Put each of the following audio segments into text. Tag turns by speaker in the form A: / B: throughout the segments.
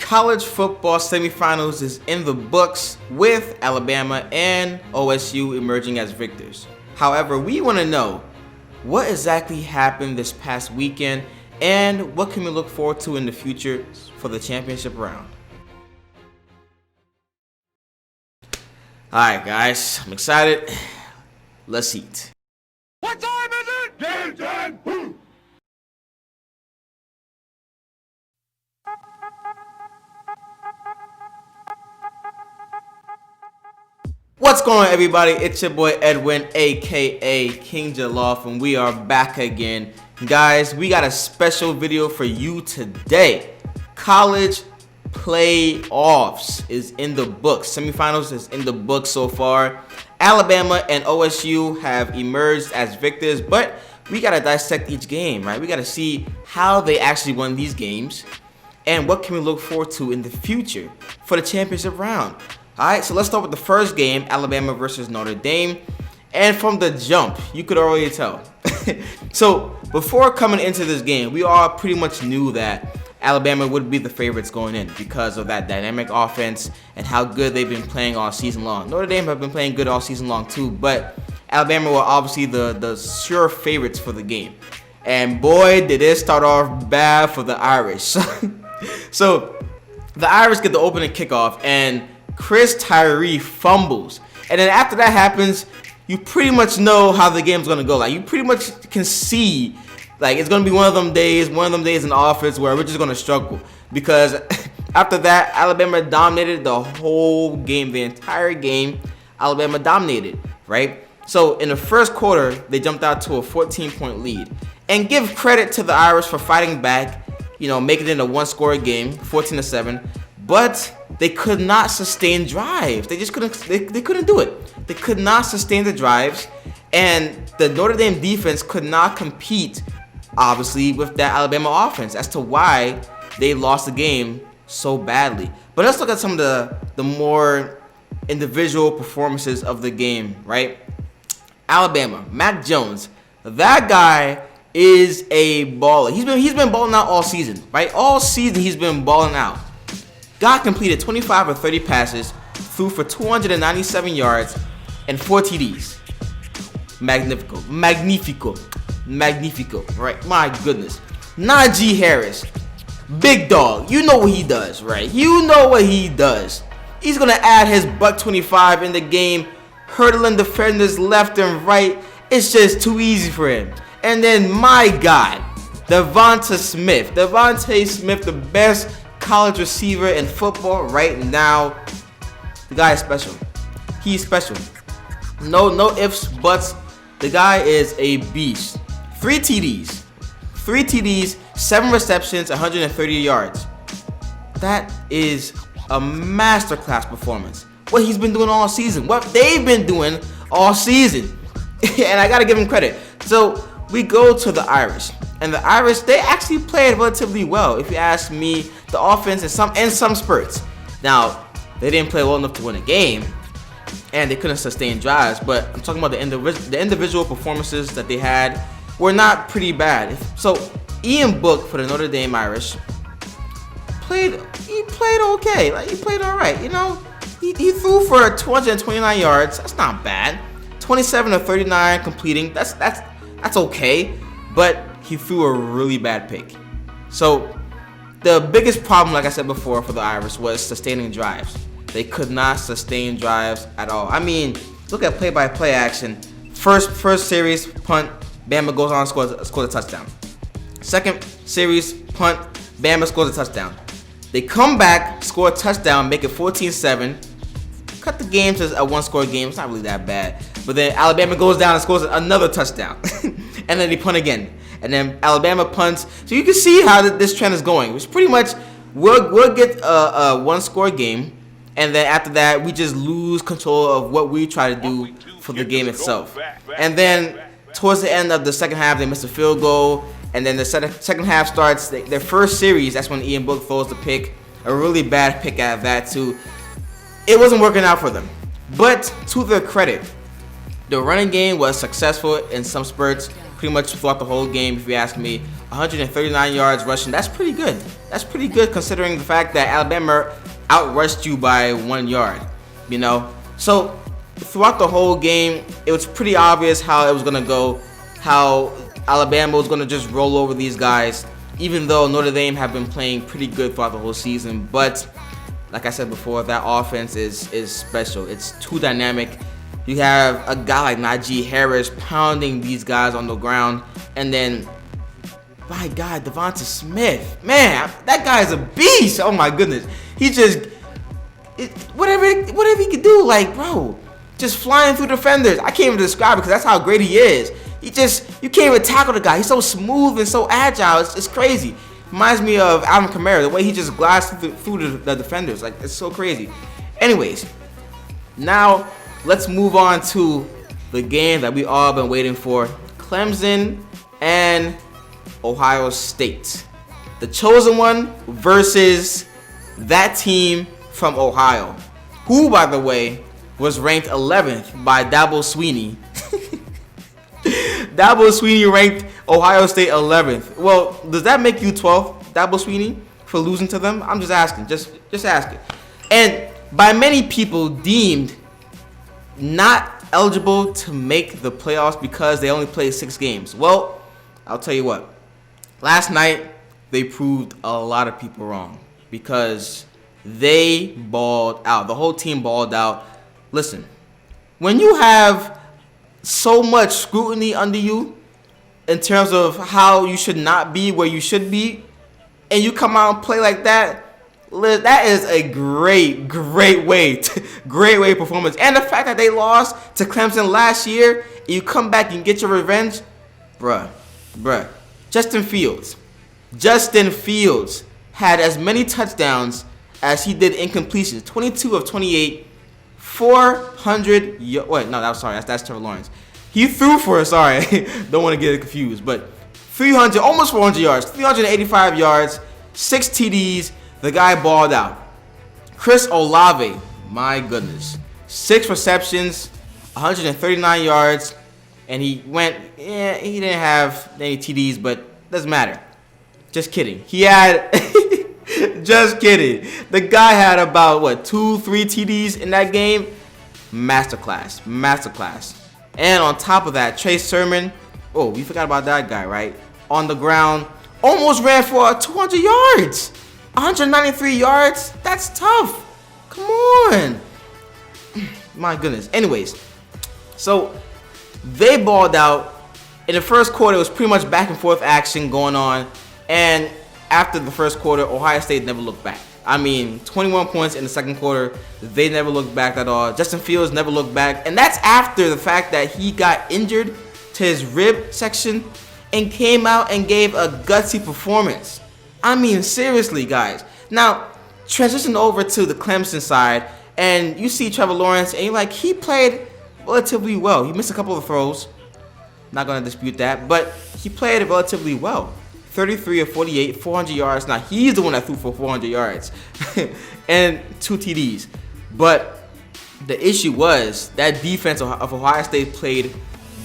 A: college football semifinals is in the books with Alabama and OSU emerging as victors. However, we want to know what exactly happened this past weekend and what can we look forward to in the future for the championship round. Alright guys, I'm excited. Let's eat.
B: What time is it? Game time! Woo!
A: What's going on, everybody? It's your boy Edwin, aka King Jollof, and we are back again. Guys, we got a special video for you today. College playoffs is in the books. Semifinals is in the books so far. Alabama and OSU have emerged as victors, but we gotta dissect each game, right? We gotta see how they actually won these games and what can we look forward to in the future for the championship round. Alright, so let's start with the first game, Alabama versus Notre Dame. And from the jump, you could already tell. So before coming into this game, we all pretty much knew that Alabama would be the favorites going in because of that dynamic offense and how good they've been playing all season long. Notre Dame have been playing good all season long too, but Alabama were obviously the sure favorites for the game. And boy, did it start off bad for the Irish. So the Irish get the opening kickoff and Chris Tyree fumbles. And then after that happens, you pretty much know how the game's gonna go. Like, you pretty much can see, like, it's gonna be one of them days in the office where we're just gonna struggle. Because after that, Alabama dominated the whole game, the entire game. Alabama dominated, right? So in the first quarter, they jumped out to a 14-point lead. And give credit to the Irish for fighting back, you know, making it a one-score game, 14-7. But they could not sustain drives. They just couldn't. They couldn't do it. They could not sustain the drives, and the Notre Dame defense could not compete, obviously, with that Alabama offense as to why they lost the game so badly. But let's look at some of the more individual performances of the game, right? Alabama, Mac Jones, that guy is a baller. He's been balling out all season, right? All season he's been balling out. God completed 25 of 30 passes, threw for 297 yards, and 4 TDs. Magnifico, right? My goodness. Najee Harris, big dog. You know what he does, right? You know what he does. He's going to add his $125 in the game, hurdling defenders left and right. It's just too easy for him. And then, my God, Devontae Smith, the best college receiver in football right now. The guy is special. He's special. No ifs, buts. The guy is a beast. 3 TDs, 7 receptions, 130 yards. That is a masterclass performance. What he's been doing all season. What they've been doing all season. And I gotta give him credit. So we go to the Irish. And the Irish, they actually played relatively well, if you ask me. The offense in some spurts. Now, they didn't play well enough to win a game, and they couldn't sustain drives. But I'm talking about the individual performances that they had were not pretty bad. So Ian Book for the Notre Dame Irish played okay. Like, he played all right. You know, he threw for 229 yards. That's not bad. 27 of 39 completing. That's okay. But he threw a really bad pick. So the biggest problem, like I said before, for the Irish was sustaining drives. They could not sustain drives at all. I mean, look at play-by-play action. First series, punt, Bama goes on, scores a touchdown. Second series, punt, Bama scores a touchdown. They come back, score a touchdown, make it 14-7. Cut the game to a one-score game. It's not really that bad. But then Alabama goes down and scores another touchdown. And then they punt again. And then Alabama punts. So you can see how this trend is going. Which pretty much we'll get a one-score game, and then after that we just lose control of what we try to do for the game itself. And then towards the end of the second half, they miss a field goal, and then the second half starts. Their first series, that's when Ian Book throws the pick, a really bad pick at that too. It wasn't working out for them. But to their credit, the running game was successful in some spurts, pretty much throughout the whole game, if you ask me. 139 yards rushing. That's pretty good. That's pretty good considering the fact that Alabama outrushed you by 1 yard. You know, so throughout the whole game, it was pretty obvious how it was gonna go. How Alabama was gonna just roll over these guys, even though Notre Dame have been playing pretty good throughout the whole season. But like I said before, that offense is special. It's too dynamic. You have a guy like Najee Harris pounding these guys on the ground, and then, my God, Devonta Smith, man, that guy is a beast. Oh my goodness, he just whatever he could do, like, bro, just flying through defenders. I can't even describe it because that's how great he is. You can't even tackle the guy. He's so smooth and so agile. It's crazy. Reminds me of Alvin Kamara, the way he just glides through the defenders. Like, it's so crazy. Anyways, now let's move on to the game that we all been waiting for. Clemson and Ohio State. The chosen one versus that team from Ohio, who, by the way, was ranked 11th by Dabo Swinney. Dabo Swinney ranked Ohio State 11th. Well, does that make you 12th, Dabo Swinney, for losing to them? I'm just asking. Just asking. And by many people deemed not eligible to make the playoffs because they only played 6 games. Well, I'll tell you what. Last night, they proved a lot of people wrong because they balled out. The whole team balled out. Listen, when you have so much scrutiny under you in terms of how you should not be where you should be, and you come out and play like that, that is a great performance. And the fact that they lost to Clemson last year, and you come back and get your revenge, bruh. Justin Fields had as many touchdowns as he did incompletions. 22 of 28, 400. That's Trevor Lawrence. He threw for, don't want to get it confused, but 300, almost 400 yards, 385 yards, 6 TDs. The guy balled out. Chris Olave, my goodness, 6 receptions, 139 yards, and he didn't have any TDs, but doesn't matter. Just kidding. Just kidding. The guy had about 2-3 TDs in that game. Masterclass. And on top of that, Trey Sermon. Oh, we forgot about that guy, right? On the ground, almost ran for 200 yards. 193 yards. That's tough. Come on. My goodness. Anyways, so they balled out. In the first quarter, it was pretty much back and forth action going on. And after the first quarter, Ohio State never looked back. 21 points in the second quarter. They never looked back at all. Justin Fields never looked back. And that's after the fact that he got injured to his rib section and came out and gave a gutsy performance. Seriously, guys. Now, transition over to the Clemson side, and you see Trevor Lawrence, and you're like, he played relatively well. He missed a couple of throws. Not going to dispute that, but he played relatively well. 33 of 48, 400 yards. Now, he's the one that threw for 400 yards and 2 TDs. But the issue was that defense of Ohio State played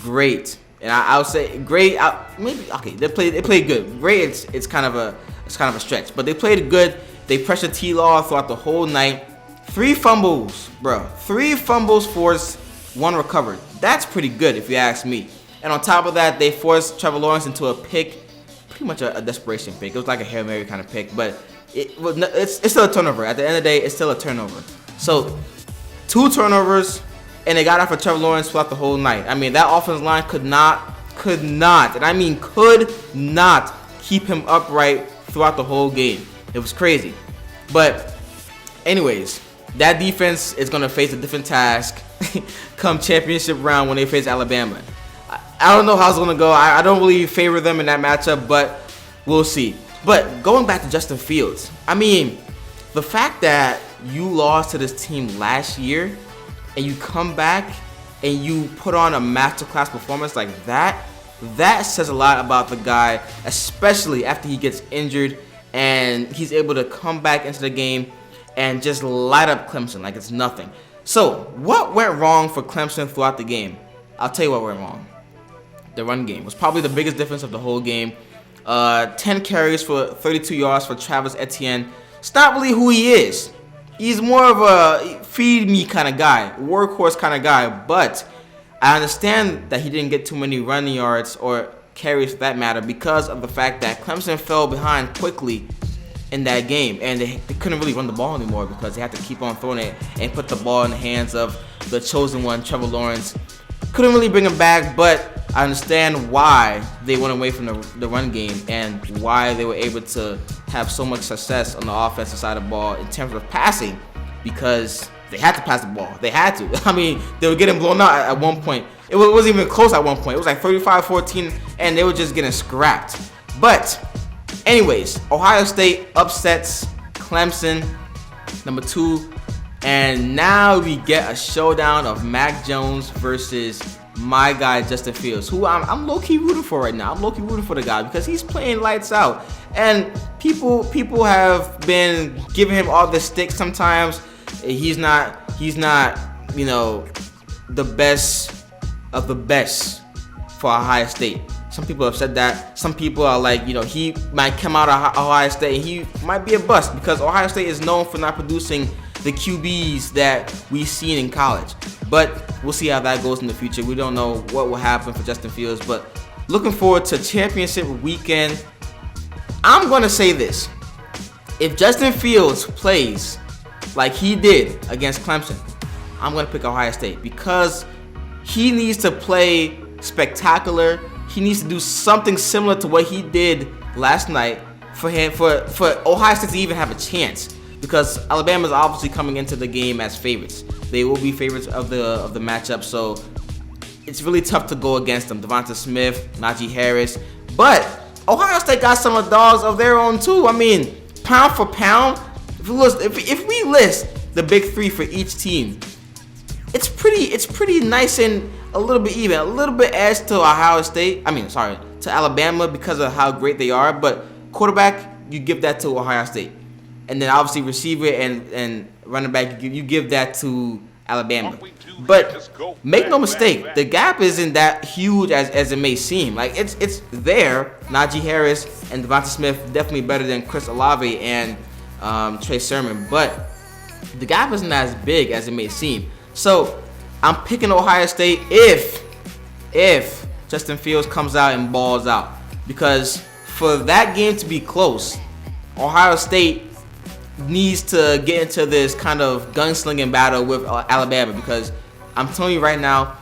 A: great. And I would say great. They played good. Great. It's kind of a stretch, but they played good. They pressured T-Law throughout the whole night. 3 fumbles, bro. 3 fumbles forced, 1 recovered. That's pretty good if you ask me. And on top of that, they forced Trevor Lawrence into a pick. Pretty much a desperation pick. It was like a Hail Mary kind of pick, but it's still a turnover. At the end of the day, it's still a turnover. So 2 turnovers, and they got off of Trevor Lawrence throughout the whole night. That offensive line could not keep him upright throughout the whole game. It was crazy. But anyways, that defense is going to face a different task come championship round when they face Alabama. I don't know how it's going to go. I don't really favor them in that matchup, but we'll see. But going back to Justin Fields, the fact that you lost to this team last year and you come back and you put on a masterclass performance like that, that says a lot about the guy, especially after he gets injured and he's able to come back into the game and just light up Clemson like it's nothing. So, what went wrong for Clemson throughout the game? I'll tell you what went wrong. The run game was probably the biggest difference of the whole game. 10 carries for 32 yards for Travis Etienne. It's not really who he is. He's more of a feed me kind of guy, workhorse kind of guy. But I understand that he didn't get too many running yards or carries for that matter because of the fact that Clemson fell behind quickly in that game, and they couldn't really run the ball anymore because they had to keep on throwing it and put the ball in the hands of the chosen one, Trevor Lawrence. Couldn't really bring him back, but I understand why they went away from the run game and why they were able to have so much success on the offensive side of the ball in terms of passing, because they had to pass the ball. They had to. I mean, they were getting blown out at one point. It wasn't even close at one point. It was like 35-14, and they were just getting scrapped. But anyways, Ohio State upsets Clemson, number 2. And now we get a showdown of Mac Jones versus my guy Justin Fields, who I'm low-key rooting for right now. I'm low-key rooting for the guy because he's playing lights out. And people have been giving him all the sticks sometimes. He's not, you know, the best of the best for Ohio State. Some people have said that. Some people are like, you know, he might come out of Ohio State and he might be a bust because Ohio State is known for not producing the QBs that we've seen in college. But we'll see how that goes in the future. We don't know what will happen for Justin Fields, but looking forward to championship weekend. I'm going to say this. If Justin Fields plays like he did against Clemson, I'm going to pick Ohio State because he needs to play spectacular. He needs to do something similar to what he did last night for Ohio State to even have a chance. Because Alabama is obviously coming into the game as favorites. They will be favorites of the matchup, so it's really tough to go against them. Devonta Smith, Najee Harris, but Ohio State got some of dogs of their own too. I mean, pound for pound, if we list the big 3 for each team, it's pretty nice and a little bit even, a little bit edge to to Alabama because of how great they are. But quarterback, you give that to Ohio State. And then obviously receiver and running back, you give that to Alabama. But make no mistake, the gap isn't that huge as it may seem. Like it's there. Najee Harris and Devonta Smith definitely better than Chris Olave and Trey Sermon, but the gap isn't as big as it may seem. So I'm picking Ohio State if Justin Fields comes out and balls out, because for that game to be close, Ohio State needs to get into this kind of gunslinging battle with Alabama, because I'm telling you right now,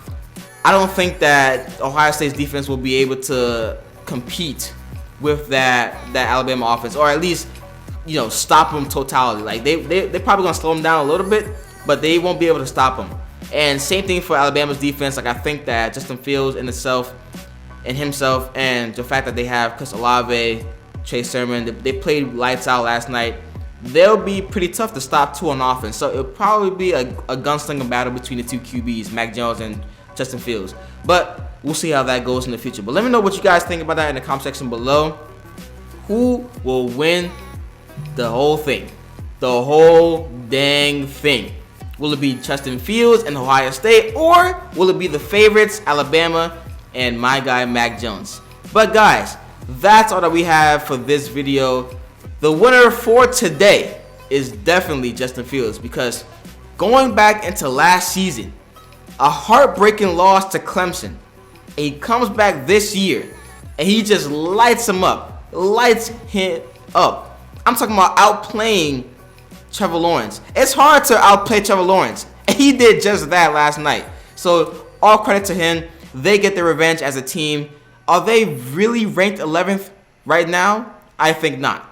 A: I don't think that Ohio State's defense will be able to compete with that Alabama offense, or at least, you know, stop them totality. Like they're probably gonna slow them down a little bit, but they won't be able to stop them. And same thing for Alabama's defense. Like I think that Justin Fields and himself, and the fact that they have Chris Olave, Trey Sermon, they played lights out last night. They'll be pretty tough to stop too on offense. So it'll probably be a gunslinger battle between the two QBs, Mac Jones and Justin Fields. But we'll see how that goes in the future. But let me know what you guys think about that in the comment section below. Who will win the whole thing? The whole dang thing. Will it be Justin Fields and Ohio State, or will it be the favorites, Alabama and my guy Mac Jones? But guys, that's all that we have for this video. The winner for today is definitely Justin Fields, because going back into last season, a heartbreaking loss to Clemson, he comes back this year and he just lights him up. I'm talking about outplaying Trevor Lawrence. It's hard to outplay Trevor Lawrence, and he did just that last night. So all credit to him. They get their revenge as a team. Are they really ranked 11th right now? I think not.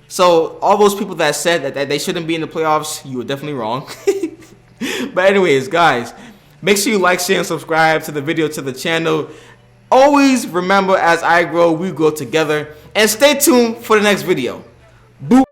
A: So all those people that said that they shouldn't be in the playoffs, you were definitely wrong. But anyways, guys, make sure you like, share, and subscribe to the video, to the channel. Always remember, as I grow, we grow together. And stay tuned for the next video. Boop.